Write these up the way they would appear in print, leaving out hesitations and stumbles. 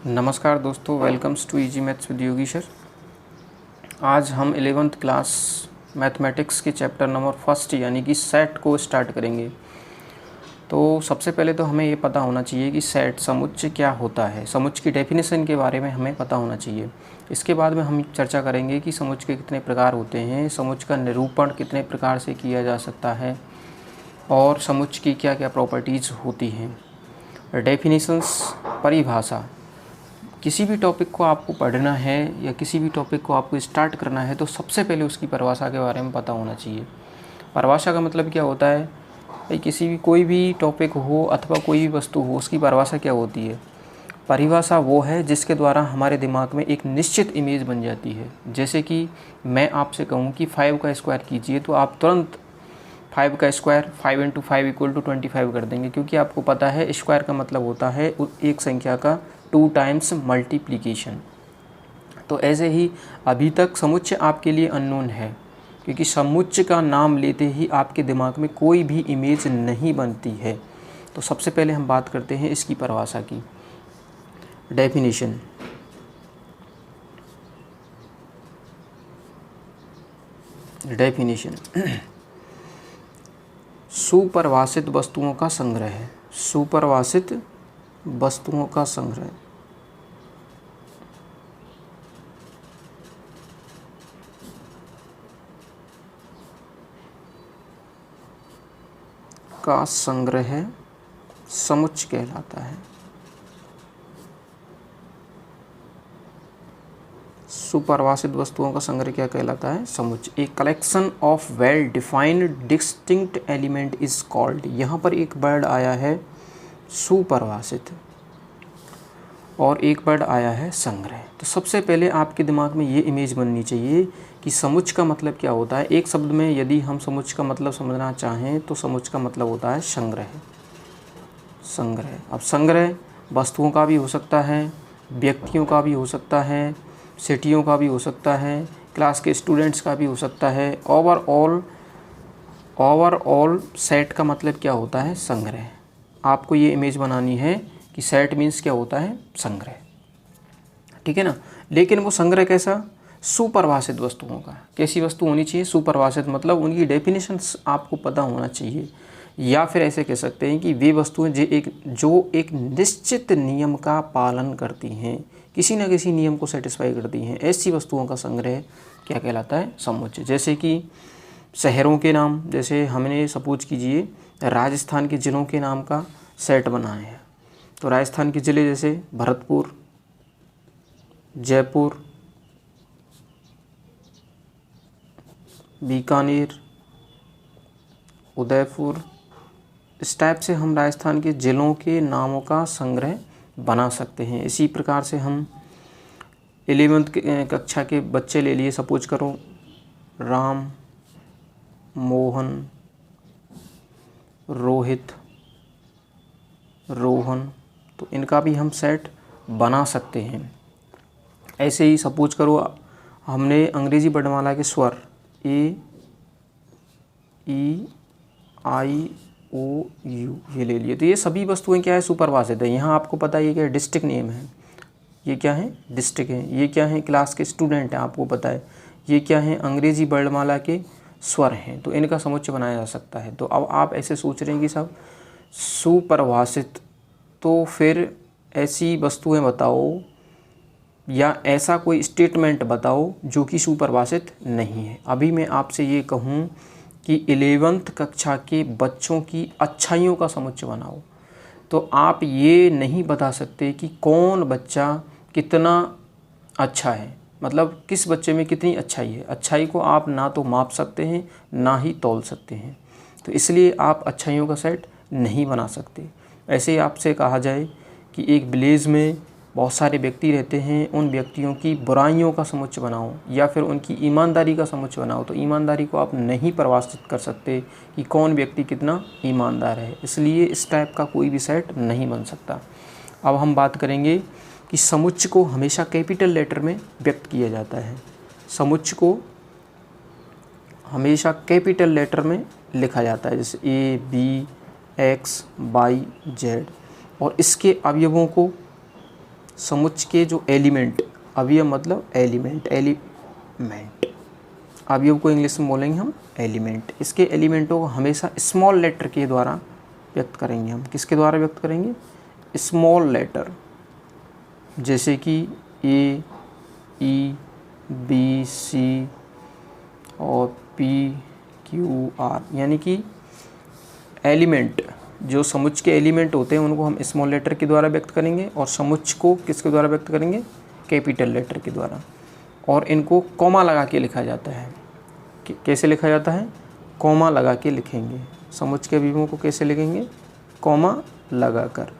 नमस्कार दोस्तों, welcomes to easy maths with Yogi sir. आज हम 11th क्लास मैथमेटिक्स के चैप्टर नंबर फर्स्ट यानी कि सेट को स्टार्ट करेंगे। तो सबसे पहले तो हमें ये पता होना चाहिए कि सेट समुच्चय क्या होता है। समुच्चय की डेफिनेशन के बारे में हमें पता होना चाहिए। इसके बाद में हम चर्चा करेंगे कि समुच्चय के कितने प्रकार होते हैं, समुच्चय का निरूपण कितने प्रकार से किया जा सकता है और समुच्चय की क्या क्या प्रॉपर्टीज़ होती हैं। डेफिनेशंस, परिभाषा। किसी भी टॉपिक को आपको पढ़ना है या किसी भी टॉपिक को आपको स्टार्ट करना है तो सबसे पहले उसकी परिभाषा के बारे में पता होना चाहिए। परिभाषा का मतलब क्या होता है भाई, किसी भी कोई भी टॉपिक हो अथवा कोई भी वस्तु हो, उसकी परिभाषा क्या होती है। परिभाषा वो है जिसके द्वारा हमारे दिमाग में एक निश्चित इमेज बन जाती है। जैसे कि मैं आपसे कहूँ कि 5 का स्क्वायर कीजिए तो आप तुरंत 5 का स्क्वायर 5 × 5 = 25 कर देंगे, क्योंकि आपको पता है स्क्वायर का मतलब होता है एक संख्या का 2 टाइम्स मल्टीप्लिकेशन। तो ऐसे ही अभी तक समुच्चय आपके लिए अननोन है, क्योंकि समुच्चय का नाम लेते ही आपके दिमाग में कोई भी इमेज नहीं बनती है। तो सबसे पहले हम बात करते हैं इसकी परिभाषा की। डेफिनेशन। सुपरिभाषित वस्तुओं का संग्रह है। सुपरिभाषित वस्तुओं का संग्रह का संग्रह समुच्चय कहलाता है। सुपरिभाषित वस्तुओं का संग्रह क्या कहलाता है? समुच्चय। A collection of well defined distinct element is called. यहाँ पर एक वर्ड आया है सुपरिभाषित और एक वर्ड आया है संग्रह। तो सबसे पहले आपके दिमाग में ये इमेज बननी चाहिए कि समुच्चय का मतलब क्या होता है। एक शब्द में यदि हम समुच्चय का मतलब समझना चाहें तो समुच्चय का मतलब होता है संग्रह। संग्रह। अब संग्रह वस्तुओं का भी हो सकता है, व्यक्तियों का भी हो सकता है, सिटियों का भी हो सकता है, क्लास के स्टूडेंट्स का भी हो सकता है। ओवरऑल सेट का मतलब क्या होता है? संग्रह। आपको ये इमेज बनानी है कि सेट मीन्स क्या होता है? संग्रह। ठीक है ना। लेकिन वो संग्रह कैसा? सुपरिभाषित वस्तुओं का। कैसी वस्तु होनी चाहिए? सुपरिभाषित मतलब उनकी डेफिनेशंस आपको पता होना चाहिए, या फिर ऐसे कह सकते हैं कि वे वस्तुएं जो एक निश्चित नियम का पालन करती हैं, किसी न किसी नियम को सेटिस्फाई करती हैं, ऐसी वस्तुओं का संग्रह क्या कहलाता है? समुच्चय। जैसे कि शहरों के नाम, जैसे हमने सपोज कीजिए राजस्थान के ज़िलों के नाम का सेट बनाए हैं। तो राजस्थान के ज़िले जैसे भरतपुर, जयपुर, बीकानेर, उदयपुर, इस टाइप से हम राजस्थान के ज़िलों के नामों का संग्रह बना सकते हैं। इसी प्रकार से हम 11th कक्षा के बच्चे ले लिए, सपोज करो राम, मोहन, रोहित, रोहन, तो इनका भी हम सेट बना सकते हैं। ऐसे ही सपोज करो हमने अंग्रेजी वर्णमाला के स्वर A, E, I, O, U ये ले लिए। तो ये सभी वस्तुएं क्या है? सुपरिभाषित है। यहाँ आपको पता है ये क्या है? डिस्ट्रिक्ट नेम है। ये क्या है? डिस्ट्रिक्ट है। ये क्या है? क्लास के स्टूडेंट हैं, आपको पता है। ये क्या है? अंग्रेजी वर्णमाला के स्वर हैं। तो इनका समुच्चय बनाया जा सकता है। तो अब आप ऐसे सोच रहे हैं कि सब सुपरिभाषित, तो फिर ऐसी वस्तुएं बताओ या ऐसा कोई स्टेटमेंट बताओ जो कि सुपरिभाषित नहीं है। अभी मैं आपसे ये कहूँ कि 11th कक्षा के बच्चों की अच्छाइयों का समुच्चय बनाओ, तो आप ये नहीं बता सकते कि कौन बच्चा कितना अच्छा है, मतलब किस बच्चे में कितनी अच्छाई है। अच्छाई को आप ना तो माप सकते हैं ना ही तौल सकते हैं, तो इसलिए आप अच्छाइयों का सेट नहीं बना सकते। ऐसे ही आपसे कहा जाए कि एक विलेज में बहुत सारे व्यक्ति रहते हैं, उन व्यक्तियों की बुराइयों का समुच्चय बनाओ या फिर उनकी ईमानदारी का समुच्चय बनाओ, तो ईमानदारी को आप नहीं परिभाषित कर सकते कि कौन व्यक्ति कितना ईमानदार है। इसलिए इस टाइप का कोई भी सेट नहीं बन सकता। अब हम बात करेंगे कि समुच्चय को हमेशा कैपिटल लेटर में व्यक्त किया जाता है। समुच्चय को हमेशा कैपिटल लेटर में लिखा जाता है, जैसे A, B, X, Y, Z, और इसके अवयवों को समुच्चय के जो एलिमेंट, अवयव मतलब एलिमेंट, अवयव को इंग्लिश में बोलेंगे हम एलिमेंट। इसके एलिमेंटों को हमेशा स्मॉल लेटर के द्वारा व्यक्त करेंगे हम। किसके द्वारा व्यक्त करेंगे? स्मॉल लेटर, जैसे कि ए, ई, बी, सी और पी, क्यू, आर। यानी कि एलिमेंट, जो समुच्चय के एलिमेंट होते हैं उनको हम स्मॉल लेटर के द्वारा व्यक्त करेंगे और समुच्चय को किसके द्वारा व्यक्त करेंगे? कैपिटल लेटर के द्वारा। और इनको कॉमा लगा के लिखा जाता है। कैसे लिखा जाता है? कॉमा लगा के लिखेंगे। समुच्चय के अवयवों को कैसे लिखेंगे? कॉमा लगाकर।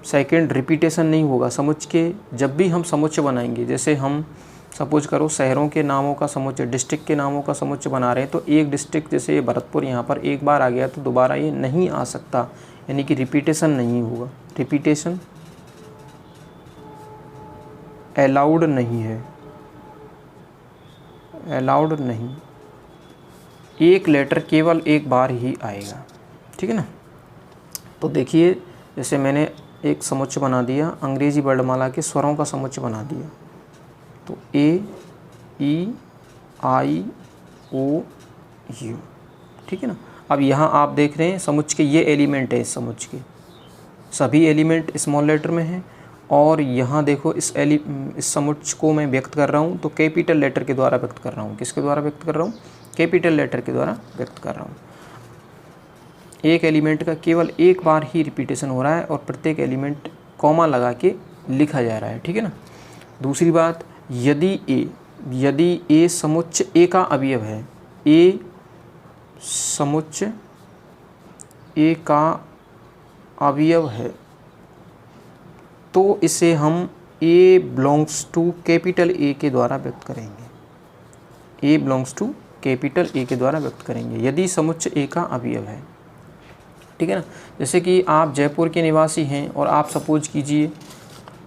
सेकंड, रिपीटेशन नहीं होगा समुच्चय के। जब भी हम समुच्चय बनाएंगे, जैसे हम सपोज करो शहरों के नामों का समुच्चय, डिस्ट्रिक्ट के नामों का समुच्चय बना रहे हैं, तो एक डिस्ट्रिक्ट जैसे ये भरतपुर, यहाँ पर एक बार आ गया तो दोबारा ये नहीं आ सकता, यानी कि रिपीटेशन नहीं होगा। रिपीटेशन अलाउड नहीं है, अलाउड नहीं। एक लेटर केवल एक बार ही आएगा, ठीक है ना। तो देखिए, जैसे मैंने एक समुच्चय बना दिया, अंग्रेजी वर्णमाला के स्वरों का समुच्चय बना दिया। तो ए, ई, आई, ओ, यू, ठीक है ना। अब यहाँ आप देख रहे हैं समुच्चय के ये एलिमेंट है, इस समुच्चय के सभी एलिमेंट स्मॉल लेटर में हैं। और यहाँ देखो इस समुच्चय को मैं व्यक्त कर रहा हूँ तो कैपिटल लेटर के द्वारा व्यक्त कर रहा हूँ। किसके द्वारा व्यक्त कर रहा हूँ? कैपिटल लेटर के द्वारा व्यक्त कर रहा हूँ। एक एलिमेंट का केवल एक बार ही रिपीटेशन हो रहा है और प्रत्येक एलिमेंट कॉमा लगा के लिखा जा रहा है, ठीक है ना। दूसरी बात, यदि ए समुच्चय ए का अवयव है, ए समुच्चय ए का अवयव है, तो इसे हम ए बिलोंग्स टू कैपिटल ए के द्वारा व्यक्त करेंगे। ए बिलोंग्स टू कैपिटल ए के द्वारा व्यक्त करेंगे यदि समुच्चय ए का अवयव है, ठीक है ना। जैसे कि आप जयपुर के निवासी हैं और आप सपोज कीजिए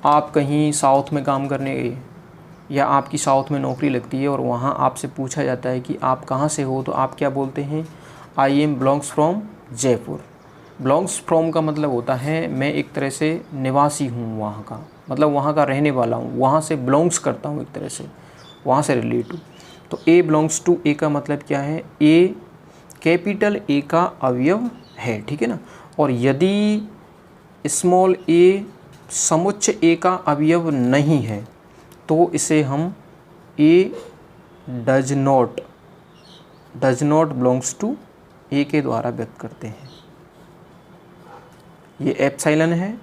आप कहीं साउथ में काम करने गए या आपकी साउथ में नौकरी लगती है और वहाँ आपसे पूछा जाता है कि आप कहाँ से हो, तो आप क्या बोलते हैं? I am belongs from Jaipur. Belongs from का मतलब होता है मैं एक तरह से निवासी हूँ वहाँ का, मतलब वहाँ का रहने वाला हूँ, वहाँ से बिलोंग्स करता हूँ, एक तरह से वहाँ से रिलेट हूँ। तो ए बिलोंग्स टू ए का मतलब क्या है? ए कैपिटल ए का अवयव है, ठीक है ना। और यदि स्मॉल ए समुच्चय ए का अवयव नहीं है तो इसे हम ए डज नॉट बिलोंग्स टू ए के द्वारा व्यक्त करते हैं। ये एप्सिलॉन है,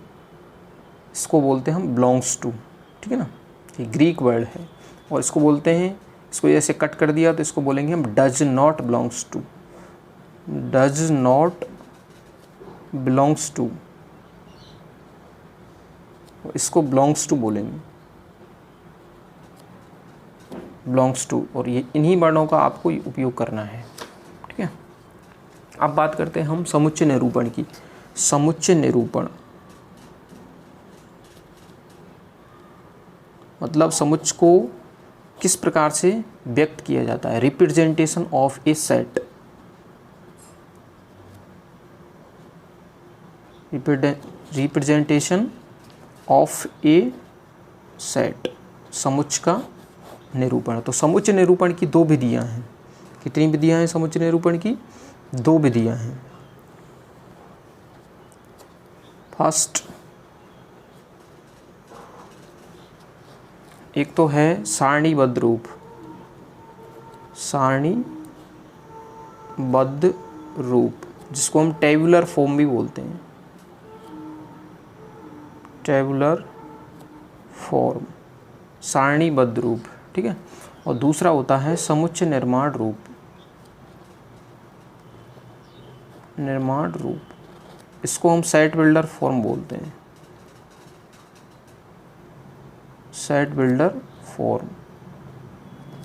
इसको बोलते हैं हम बिलोंग्स टू, ठीक है ना। ये ग्रीक वर्ड है और इसको बोलते हैं, इसको जैसे कट कर दिया तो इसको बोलेंगे हम does not belongs to, does not belongs to, इसको बिलोंग्स टू बोलेंगे, बिलोंग्स टू। और ये इन्हीं वर्णों का आपको उपयोग करना है, ठीक है। अब बात करते हैं हम समुच्चय निरूपण की। समुच्चय निरूपण मतलब समुच्चय को किस प्रकार से व्यक्त किया जाता है? Representation of A set, representation of A set, समुच्चय का निरूपण। तो समुच्चय निरूपण की दो विधियां हैं। कितनी विधियां हैं समुच्चय निरूपण की? दो विधियां हैं। फर्स्ट, एक तो है सारणीबद्ध रूप, सारणीबद्ध रूप जिसको हम टेबुलर फॉर्म भी बोलते हैं, टेबुलर फॉर्म, सारणीबद्ध रूप, ठीक है। और दूसरा होता है समुच्चय निर्माण रूप, निर्माण रूप, इसको हम सेट बिल्डर फॉर्म बोलते हैं, सेट बिल्डर फॉर्म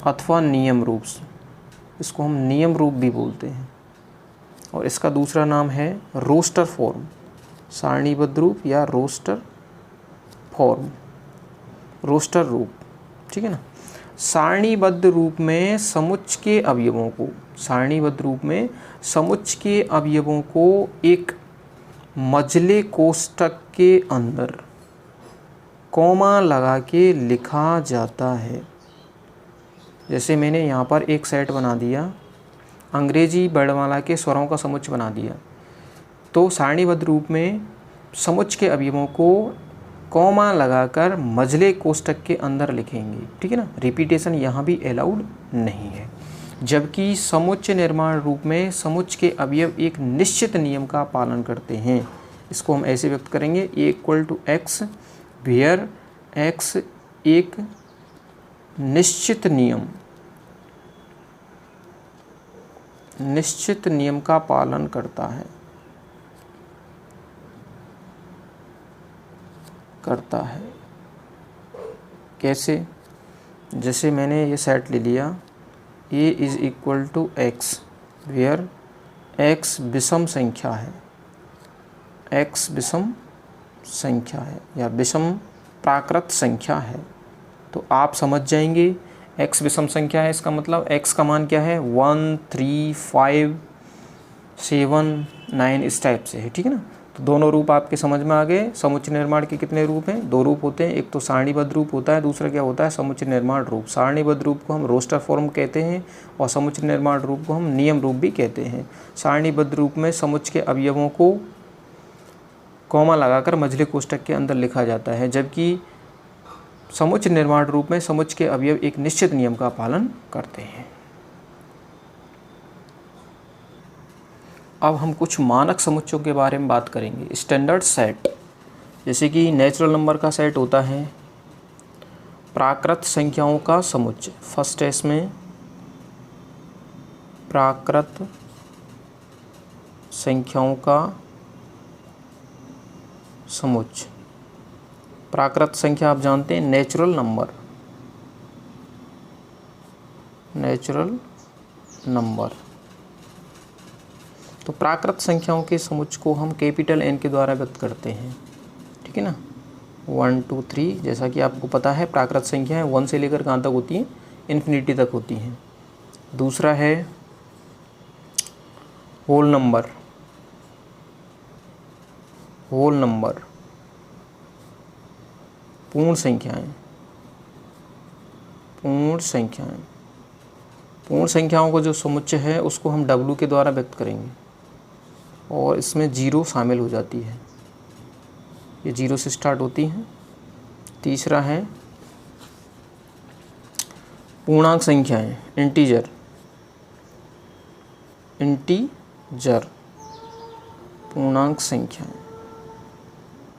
अथवा नियम रूप, इसको हम नियम रूप भी बोलते हैं। और इसका दूसरा नाम है रोस्टर फॉर्म, सारणीबद्ध रूप या रोस्टर फॉर्म, रोस्टर रूप, ठीक है ना। सारणीबद्ध रूप में समुच्चय के अवयवों को, सारणीबद्ध रूप में समुच्चय के अवयवों को एक मजले कोष्ठक के अंदर कॉमा लगा के लिखा जाता है। जैसे मैंने यहाँ पर एक सेट बना दिया, अंग्रेजी वर्णमाला के स्वरों का समुच्चय बना दिया, तो सारणीबद्ध रूप में समुच्चय के अवयवों को कॉमा लगाकर मझले कोष्ठक के अंदर लिखेंगे, ठीक है ना। रिपीटेशन यहाँ भी अलाउड नहीं है। जबकि समुच्चय निर्माण रूप में समुच्चय के अवयव एक निश्चित नियम का पालन करते हैं। इसको हम ऐसे व्यक्त करेंगे, A equal to X where X एक निश्चित नियम का पालन करता है कैसे? जैसे मैंने ये सेट ले लिया, A is equal to X where X विषम संख्या है, एक्स विषम संख्या है या विषम प्राकृत संख्या है, तो आप समझ जाएंगे x विषम संख्या है, इसका मतलब x का मान क्या है 1, 3, 5, 7, 9 इस टाइप से है, ठीक है ना। तो दोनों रूप आपके समझ में आ गए। समुच्चय निर्माण के कितने रूप हैं? 2 रूप होते हैं, एक तो सारणीबद्ध रूप होता है, दूसरा क्या होता है समुच्चय निर्माण रूप। सारणीबद्ध रूप को हम रोस्टर फॉर्म कहते हैं और समुच्चय निर्माण रूप को हम नियम रूप भी कहते हैं। सारणीबद्ध रूप में समुच्चय के अवयवों को कॉमा लगाकर मझले कोष्ठक के अंदर लिखा जाता है, जबकि समुच्चय निर्माण रूप में समुच्चय के अवयव एक निश्चित नियम का पालन करते हैं। अब हम कुछ मानक समुच्चयों के बारे में बात करेंगे। स्टैंडर्ड सेट, जैसे कि नेचुरल नंबर का सेट होता है, प्राकृत संख्याओं का समुच्चय। फर्स्ट है इसमें प्राकृत संख्याओं का समुच्चय। प्राकृत संख्या आप जानते हैं नेचुरल नंबर। तो प्राकृत संख्याओं के समुच्चय को हम कैपिटल N के द्वारा व्यक्त करते हैं, ठीक है ना। 1, 2, 3, जैसा कि आपको पता है प्राकृत संख्याएं 1 से लेकर कहाँ तक होती हैं? इन्फिनिटी तक होती हैं। दूसरा है होल नंबर। पूर्ण संख्याओं को जो समुच्चय है उसको हम W के द्वारा व्यक्त करेंगे और इसमें 0 शामिल हो जाती है, ये 0 से स्टार्ट होती हैं। तीसरा है पूर्णांक संख्याएं, इंटीजर।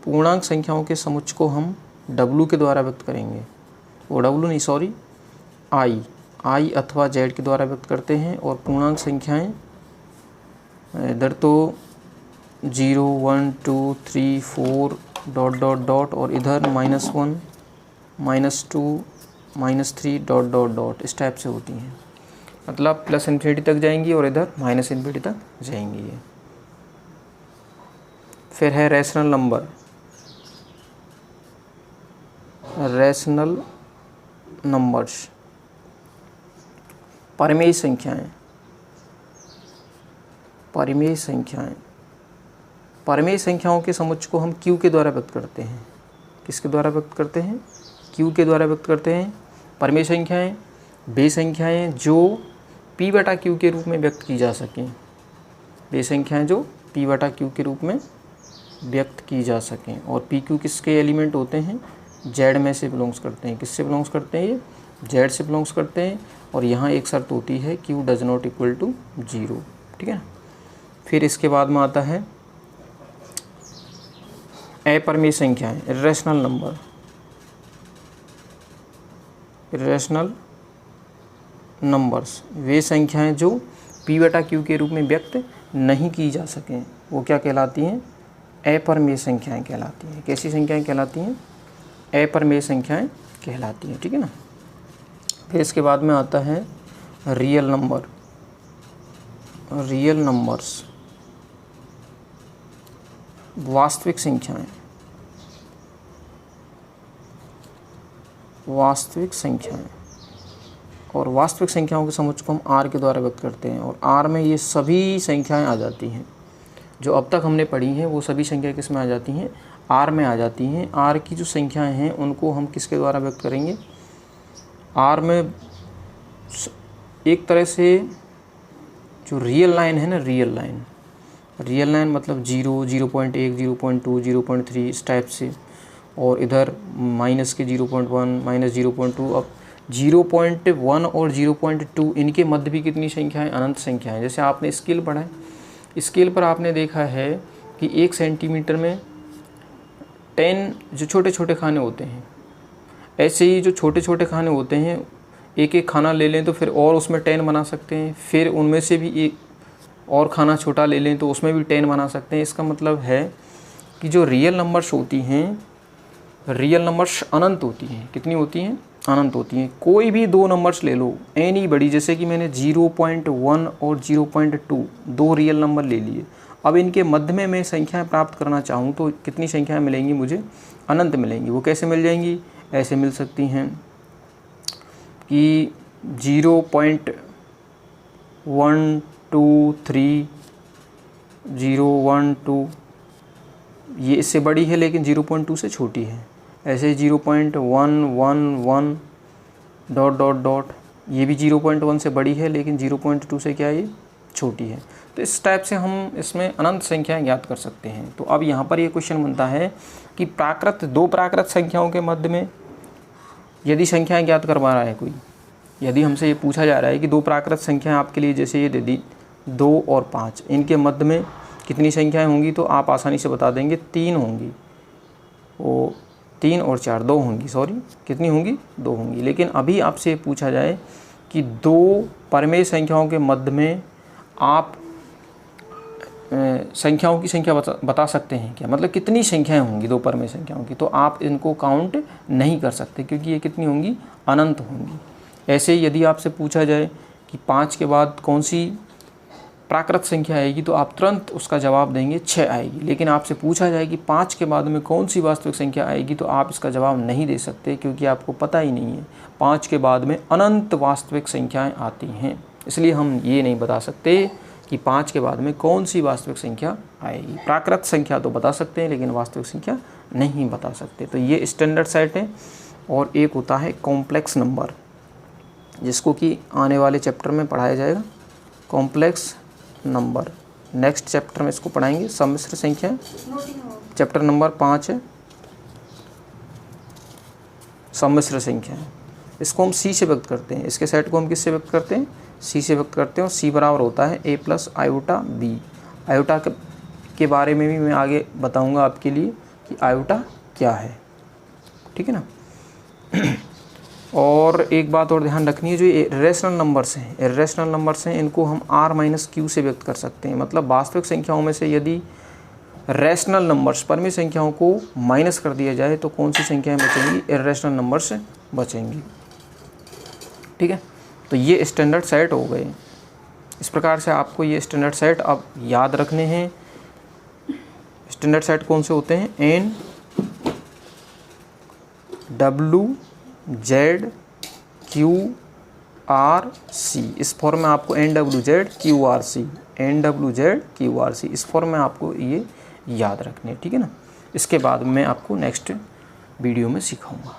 पूर्णांक संख्याओं के समुच्चय को हम W के द्वारा व्यक्त करेंगे, I अथवा Z के द्वारा व्यक्त करते हैं। और पूर्णांक संख्याएं इधर तो 0, 1, 2, 3, 4 ... और इधर -1, -2, -3 ... इस टाइप से होती हैं, मतलब प्लस इन्फिनिटी तक जाएंगी और इधर माइनस इन्फिनिटी तक जाएंगी ये। फिर है रैशनल नंबर्स, परिमेय संख्याएं। परिमेय संख्याओं के समुच्चय को हम Q के द्वारा व्यक्त करते हैं। किसके द्वारा व्यक्त करते हैं? Q के द्वारा व्यक्त करते हैं। परिमेय संख्याएं वे संख्याएं जो P/Q के रूप में व्यक्त की जा सकें। वे संख्याएं जो P/Q के रूप में व्यक्त की जा सकें। और PQ किसके एलिमेंट होते हैं? Z में से बिलोंग्स करते हैं। किससे बिलोंग्स करते हैं? ये Z से बिलोंग्स करते हैं। और यहाँ एक शर्त होती है Q does not equal to 0, ठीक है ना। फिर इसके बाद में आता है अपरिमेय संख्याएं, इर्रेशनल नंबर्स। वे संख्याएं जो P/Q के रूप में व्यक्त नहीं की जा सकें, वो क्या कहलाती हैं? अपरिमेय संख्याएं कहलाती हैं। कैसी संख्याएं कहलाती हैं? अपरिमेय संख्याएं कहलाती हैं, ठीक है ना। फिर इसके बाद में आता है रियल नंबर्स, वास्तविक संख्याएं। और वास्तविक संख्याओं के समुच्चय को हम R के द्वारा व्यक्त करते हैं। और R में ये सभी संख्याएं आ जाती हैं जो अब तक हमने पढ़ी हैं, वो सभी संख्या किस में आ जाती हैं? आर में आ जाती हैं। आर की जो संख्याएं हैं उनको हम किसके द्वारा व्यक्त करेंगे? आर में एक तरह से जो रियल लाइन है ना, रियल लाइन मतलब 0, 0.1, 0.2, 0.3 इस टाइप से, और इधर माइनस के 0.1, माइनस 0.2। अब 0.1 और 0.2 इनके मध्य भी कितनी संख्याएं? अनंत संख्याएं। जैसे आपने स्केल पढ़ा है, स्केल पर आपने देखा है कि 1 सेंटीमीटर में 10 जो छोटे छोटे खाने होते हैं, ऐसे ही जो छोटे छोटे खाने होते हैं, एक एक खाना ले लें तो फिर और उसमें 10 बना सकते हैं, फिर उनमें से भी एक और खाना छोटा ले लें तो उसमें भी 10 बना सकते हैं। इसका मतलब है कि जो रियल नंबर्स होती हैं, रियल नंबर्स अनंत होती हैं। कितनी होती हैं? अनंत होती हैं। कोई भी दो नंबर्स ले लो, एनी बड़ी, जैसे कि मैंने 0.1 और 0.2 दो रियल नंबर ले लिए। अब इनके मध्य में मैं संख्याएं प्राप्त करना चाहूँ तो कितनी संख्याएं मिलेंगी मुझे? अनंत मिलेंगी। वो कैसे मिल जाएंगी? ऐसे मिल सकती हैं कि 0.123, 0.12 ये इससे बड़ी है लेकिन 0.2 से छोटी है। ऐसे 0.111 डॉट डॉट डॉट, ये भी 0.1 से बड़ी है लेकिन 0.2 से क्या है? ये छोटी है। तो इस टाइप से हम इसमें अनंत संख्याएं ज्ञात कर सकते हैं। तो अब यहाँ पर ये क्वेश्चन बनता है कि दो प्राकृत संख्याओं के मध्य में यदि संख्याएं ज्ञात करवा रहा है कोई, यदि हमसे ये पूछा जा रहा है कि दो प्राकृत संख्याएं आपके लिए जैसे ये दे दी 2 और 5, इनके मध्य में कितनी संख्याएं होंगी, तो आप आसानी से बता देंगे 3 होंगी। वो 3 और 4 2 होंगी, सॉरी कितनी होंगी? 2 होंगी। लेकिन अभी आपसे पूछा जाए कि दो परमेय संख्याओं के मध्य में आप संख्याओं की संख्या बता सकते हैं क्या? मतलब कितनी संख्याएं होंगी दो परमेय संख्याओं की, तो आप इनको काउंट नहीं कर सकते क्योंकि ये कितनी होंगी? अनंत होंगी। ऐसे ही यदि आपसे पूछा जाए कि 5 के बाद कौन सी प्राकृत संख्या आएगी, तो आप तुरंत उसका जवाब देंगे 6 आएगी। लेकिन आपसे पूछा जाए कि 5 के बाद में कौन सी वास्तविक संख्या आएगी, तो आप इसका जवाब नहीं दे सकते क्योंकि आपको पता ही नहीं है। 5 के बाद में अनंत वास्तविक संख्याएं आती हैं, इसलिए हम ये नहीं बता सकते कि 5 के बाद में कौन सी वास्तविक संख्या आएगी। प्राकृत संख्या तो बता सकते हैं लेकिन वास्तविक संख्या नहीं बता सकते। तो ये स्टैंडर्ड सेट है। और एक होता है कॉम्प्लेक्स नंबर, जिसको कि आने वाले चैप्टर में पढ़ाया जाएगा। कॉम्प्लेक्स नंबर नेक्स्ट चैप्टर में इसको पढ़ाएंगे। सम्मिश्र संख्या चैप्टर नंबर 5 है, सम्मिश्र संख्या है। इसको हम सी से व्यक्त करते हैं। इसके सेट को हम किससे व्यक्त करते हैं? सी से व्यक्त करते हैं। और सी बराबर होता है a plus iota b। Iota के बारे में भी मैं आगे बताऊंगा आपके लिए कि आयोटा क्या है, ठीक है ना। और एक बात और ध्यान रखनी है, जो इरेशनल नंबर्स हैं, इनको हम r माइनस क्यू से व्यक्त कर सकते हैं। मतलब वास्तविक संख्याओं में से यदि रैशनल नंबर्स परमेय संख्याओं को माइनस कर दिया जाए तो कौन सी संख्याएं बचेंगी? इरेशनल नंबर्स बचेंगी, ठीक है। तो ये स्टैंडर्ड सेट हो गए। इस प्रकार से आपको ये स्टैंडर्ड सेट अब याद रखने हैं। स्टैंडर्ड सेट कौन से होते हैं? N W Z Q R C. इस फॉर्म में आपको N W Z Q R C, इस फॉर्म में आपको ये याद रखने हैं, ठीक है ना। इसके बाद मैं आपको नेक्स्ट वीडियो में सिखाऊंगा।